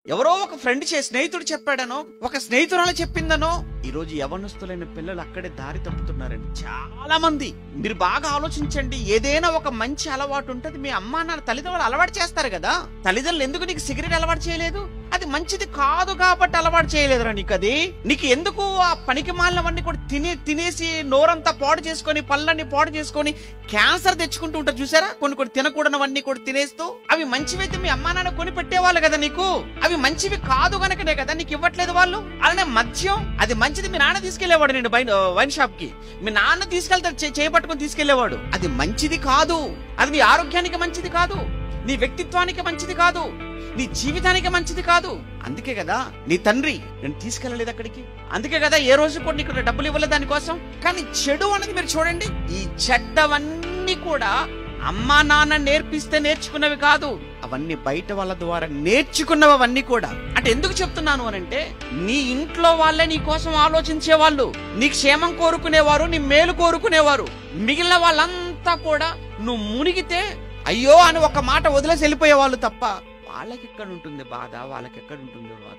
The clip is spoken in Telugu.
ఎవరో ఒక ఫ్రెండ్ స్నేహితుడు చెప్పాడనో, ఒక స్నేహితురాలు చెప్పిందనో ఈరోజు యవ్వనస్తులైన పిల్లలు అక్కడే దారి తప్పుతున్నారండి చాలా మంది. మీరు బాగా ఆలోచించండి. ఏదైనా ఒక మంచి అలవాటు ఉంటది మీ అమ్మా నాన్న తల్లిదండ్రులు అలవాటు చేస్తారు కదా. తల్లిదండ్రులు ఎందుకు నీకు సిగరెట్ అలవాటు చేయలేదు? అది మంచిది కాదు కాబట్టి అలవాటు చేయలేదురా నీకు. అది నీకు ఎందుకు ఆ పనికి మాలినవన్నీ కూడా తినేసి నోరంతా పాడు చేసుకొని, పళ్ళన్నీ పాడు చేసుకొని క్యాన్సర్ తెచ్చుకుంటూ ఉంటారు చూసారా? కొన్ని తినకూడనవన్నీ కూడా తినేస్తూ. అవి మంచివైతే మీ అమ్మా నాన్న కొని పెట్టేవాళ్ళు కదా నీకు. అవి మంచివి కాదు గనకనే కదా నీకు ఇవ్వట్లేదు వాళ్ళు. అలానే మద్యం, అది మంచిది మీ నాన్న తీసుకెళ్లేవాడు నేను వైన్ షాప్ కి. మీ నాన్న తీసుకెళ్తాడు, చేపట్టుకుని తీసుకెళ్లేవాడు. అది మంచిది కాదు. అది నీ ఆరోగ్యానికి మంచిది కాదు, నీ వ్యక్తిత్వానికి మంచిది కాదు, నీ జీవితానికి మంచిది కాదు. అందుకే కదా నీ తండ్రి నేను తీసుకెళ్ళలేదు అక్కడికి. అందుకే కదా ఏ రోజు కూడా నీకు డబ్బులు ఇవ్వలేదు దానికోసం. కానీ చెడు అనేది మీరు చూడండి, ఈ చెడ్డవన్నీ కూడా అమ్మా నాన్న నేర్పిస్తే నేర్చుకున్నవి కాదు, అవన్నీ బయట వాళ్ళ ద్వారా నేర్చుకున్నవి అవన్నీ కూడా. అంటే ఎందుకు చెప్తున్నాను అనంటే, నీ ఇంట్లో వాళ్ళే నీ కోసం ఆలోచించేవాళ్ళు, నీ క్షేమం కోరుకునేవారు, నీ మేలు కోరుకునేవారు. మిగిలిన వాళ్ళంతా కూడా నువ్వు మునిగితే అయ్యో అని ఒక మాట వదిలేసి వెళ్ళిపోయేవాళ్ళు తప్ప వాళ్ళకెక్కడ ఉంటుంది బాధ, వాళ్ళకెక్కడ ఉంటుంది బాధ.